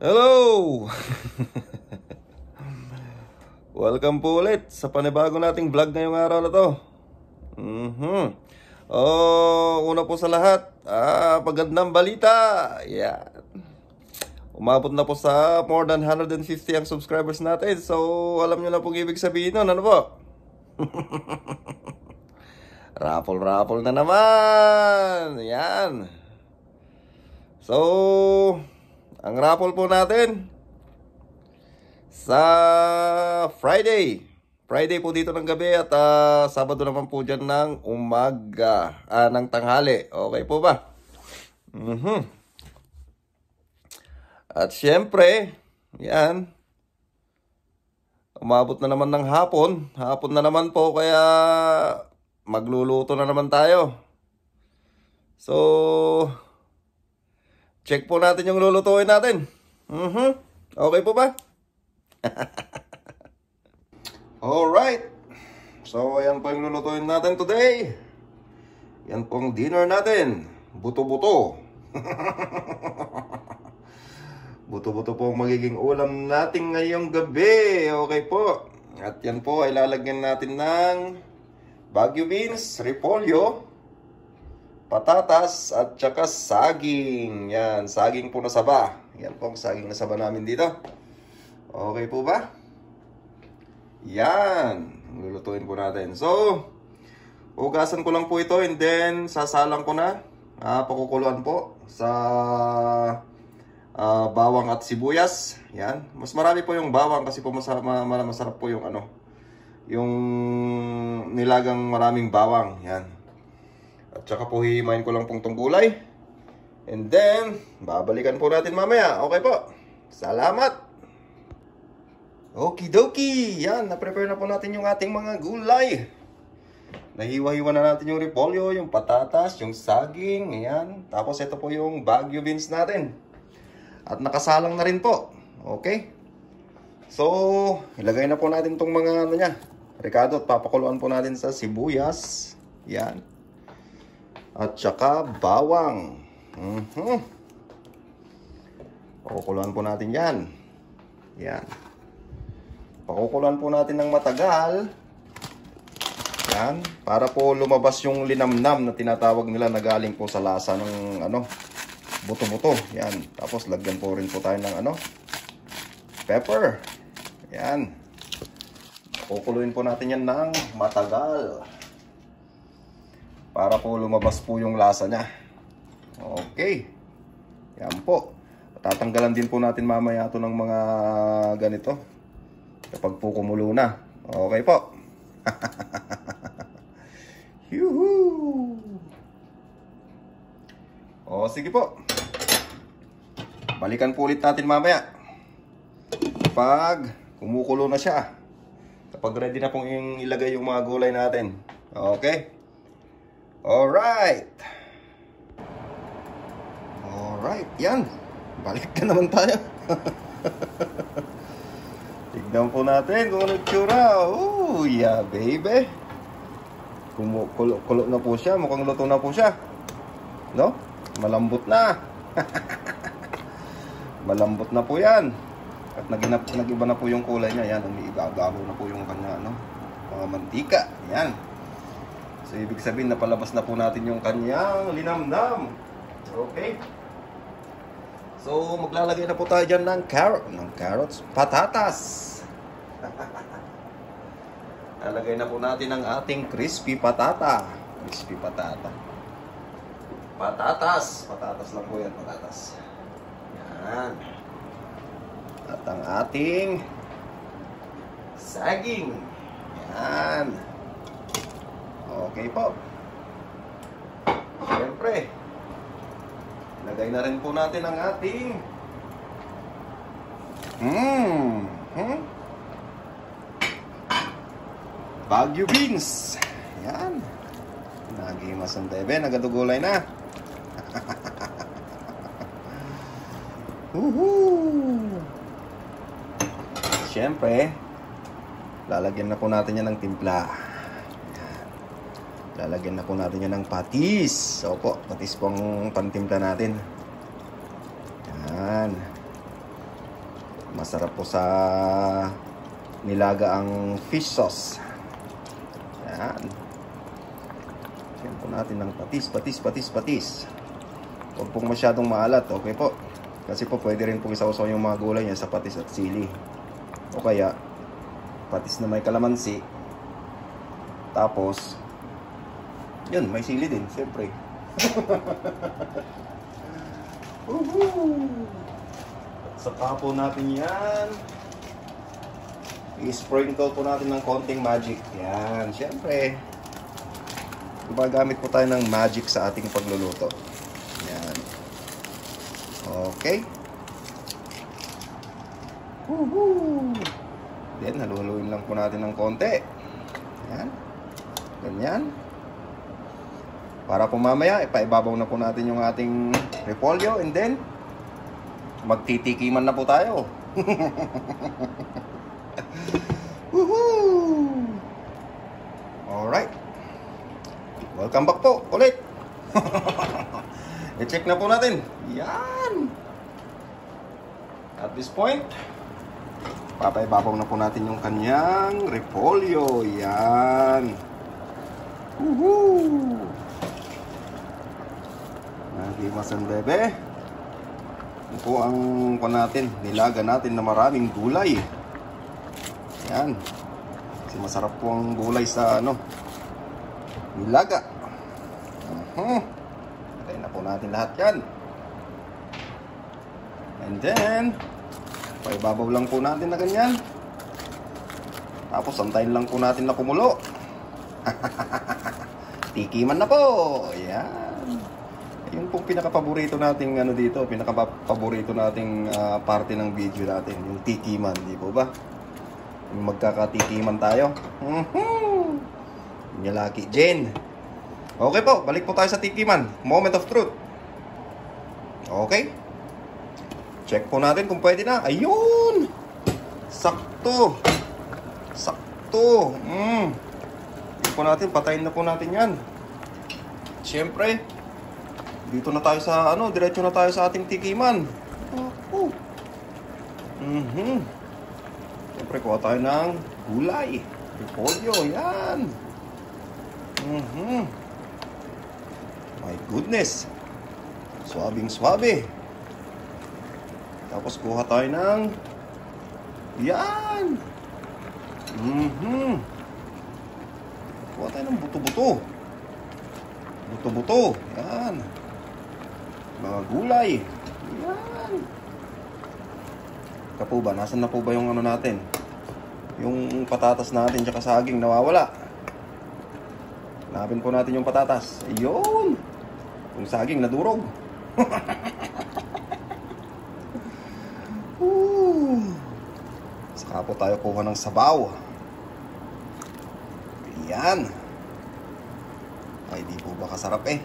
Hello! Welcome po ulit sa panibago nating vlog ngayong araw na to. Una po sa lahat, magandang balita. Yan. Umabot na po sa more than 150 ang subscribers natin. So, alam nyo na pong ibig sabihin nun. Ano po? Raffle na naman. Yan. So, ang raffle po natin sa Friday po dito ng gabi at Sabado naman po dyan ng umaga, ng tanghali. Okay po ba? At syempre, yan, umabot na naman ng hapon na naman po, kaya magluluto na naman tayo. So, check po natin yung lulutuin natin. Okay po ba? Alright. So, ayan po yung lulutuin natin today. Yan po ang dinner natin. Buto-buto. Buto-buto po ang magiging ulam natin ngayong gabi. Okay po. At yan po ay lalagyan natin ng Baguio beans, repolyo, patatas, at saka saging. Yan, saging po na saba. Yan po ang saging na saba namin dito. Okay po ba? Yan, lulutuin po natin. So, hugasan ko lang po ito and then sasalang ko na. Pakukuluan po sa bawang at sibuyas. Yan, mas marami po yung bawang kasi po masarap po yung yung nilagang maraming bawang. Yan. At saka po hihimayin ko lang pong tong gulay. And then, babalikan po natin mamaya. Okay po. Salamat. Okidoki. Yan, na-prepare na po natin yung ating mga gulay. Nahiwa-hiwa na natin yung repolyo, yung patatas, yung saging. Ayan. Tapos ito po yung Baguio beans natin. At nakasalang na rin po. Okay. So, ilagay na po natin tong mga niya. Ricado, at papakuluan po natin sa sibuyas. Yan. At saka bawang. Pakukuluan po natin yan. Yan. Pakukuluan po natin ng matagal. Yan. Para po lumabas yung linamnam na tinatawag nila na galing po sa lasa ng buto-buto. Yan. Tapos lagyan po rin po tayo ng pepper. Yan. Pakukuluin po natin yan ng matagal. Para po lumabas po yung lasa niya. Okay. Yan po. Tatanggalan din po natin mamaya ito ng mga ganito. Kapag po kumulo na. Okay po. Yuhuu. O, sige po. Balikan po ulit natin mamaya. Kapag kumukulo na siya. Kapag ready na pong ilagay yung mga gulay natin. Okay. Alright. Alright, yan. Balik na naman tayo. Tignan po natin kung ano itsura. Oh, yeah, baby. Kumukulo na po siya. Mukhang luto na po siya. No? Malambot na. Malambot na po yan. At nag-iba na po yung kulay niya. Yan, umiigagalo na po yung kanya, mga mantika. Yan. So, ibig sabihin, napalabas na po natin yung kanyang linamnam. Okay. So, maglalagay na po tayo dyan ng carrots, patatas. Lalagay na po natin ang ating crispy patata. Crispy patata. Patatas. Patatas lang po yan, patatas. Yan. At ang ating saging. Yan. Okay po. Siyempre, lagay na rin po natin ang ating Baguio beans. Yan. Nagimas ang tebe. Nagadugulay na. Siyempre, lalagyan na po natin yan ng timpla. Lalagyan na po natin yan ng patis. Opo, patis pong pantimpla natin. Yan. Masarap po sa nilaga ang fish sauce. Yan. Yan po natin ng patis. Huwag pong masyadong maalat, okay po. Kasi po pwede rin pong isawsaw yung mga gulay niya sa patis at sili. O kaya, patis na may kalamansi. Tapos, yun, may sili din, siyempre. Saka po natin yan. I-sprinkle po natin ng konting magic. Yan, siyempre. Gumagamit po tayo ng magic sa ating pagluluto. Yan. Okay. Then, haluhaluin lang po natin ng konti. Yan. Ganyan. Para po mamaya, ipaibabaw na po natin yung ating repolyo. And then, magtitikiman na po tayo. Woohoo! Alright. Welcome back po ulit. I-check na po natin. Yan. At this point, papaibabaw na po natin yung kanyang repolyo. Yan. Woohoo! Nagimasan bebe. Ito po ang nilaga natin na maraming gulay. Yan. Kasi masarap po ang gulay sa nilaga. Patay na po natin lahat yan. And then, paibabaw lang po natin na ganyan. Tapos, antayin lang po natin na kumulo. Tikiman na po. Yan. Yung pong pinaka-paborito nating dito, pinaka-paborito nating parte ng video natin, yung tikiman, di po ba? Yung magkakatikiman tayo. Nyalaki Jen. Okay po, balik po tayo sa tikiman. Moment of truth. Okay. Check po natin kung pwede na. Ayun! Sakto. Sakto. Hindi po natin, patayin na po natin yan. Siyempre, dito na tayo sa diretso na tayo sa ating tikiman. Siyempre, kuha tayo ng gulay. Repolyo, yan. My goodness. Swabing swabe. Tapos kuha tayo ng yan. Kuha tayo ng buto-buto. Buto-buto. Yan. Mga gulay. Yan. Kapo ba? Nasaan na po ba yung natin? Yung patatas natin tsaka saging nawawala. Hanapin po natin yung patatas. Ayun. Yung saging nadurog. Saka po tayo kuha ng sabaw. Yan. Ay, di po ba kasarap eh.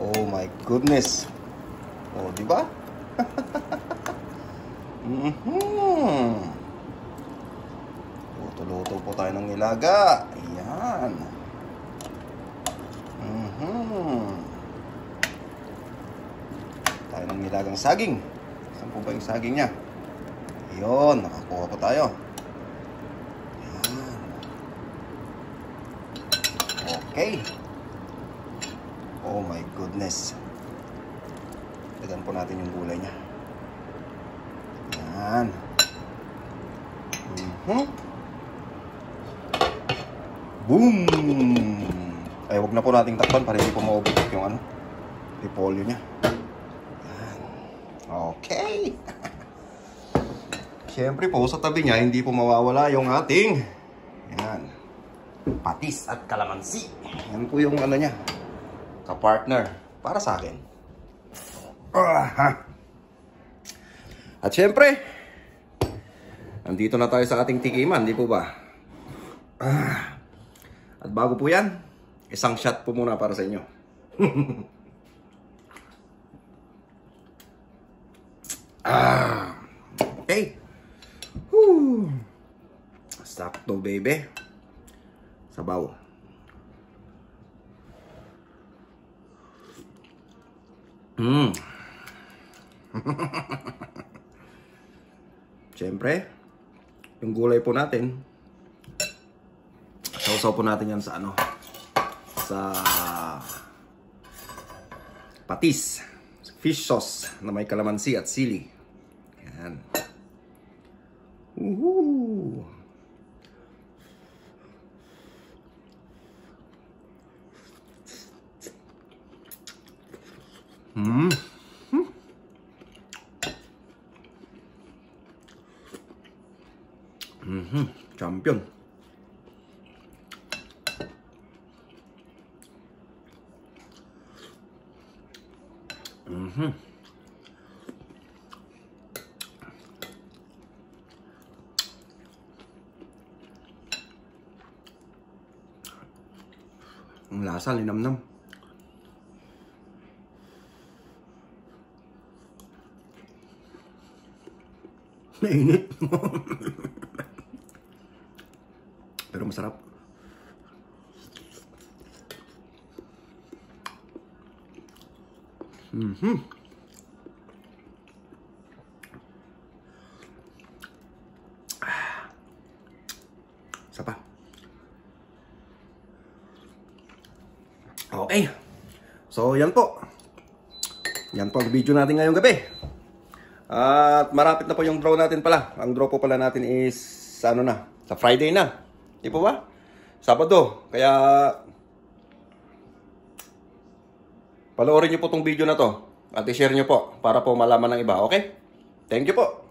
Oh my goodness. Oh, di ba? Luto-luto po tayo ng nilaga. Ayan. Tayo ng nilagang saging. Saan po ba yung saging niya? Ayun, nakakuha po tayo. Ayan. Okay. Oh my goodness. Tagan po natin yung gulay niya. Yan. Boom! Ay, wag na po nating takpan para hindi po maubutok yung repolyo niya. Yan. Okay. Siyempre po, sa tabi niya, hindi po mawawala yung ating patis at kalamansi. Yan po yung niya, ka-partner para sa akin. At syempre, nandito na tayo sa ating tikiman, di po ba? At bago po yan, isang shot po muna para sa inyo. Okay. Sakto, baby. Sabaw. Siyempre, yung gulay po natin, sausaw po natin yan sa ano, sa patis, fish sauce na may kalamansi at sili. Yan. Woohoo! Champion. Ang lasa, linamnam. Mainit. Pero masarap. Isa pa. Okay. So, yan po. Yan po ang video natin ngayong gabi. At marapit na po yung draw natin pala. Ang draw po pala natin is ano na, sa Friday na. Di po ba? Sabado. Kaya panoorin nyo po tong video na to. At i-share nyo po para po malaman ng iba. Okay? Thank you po.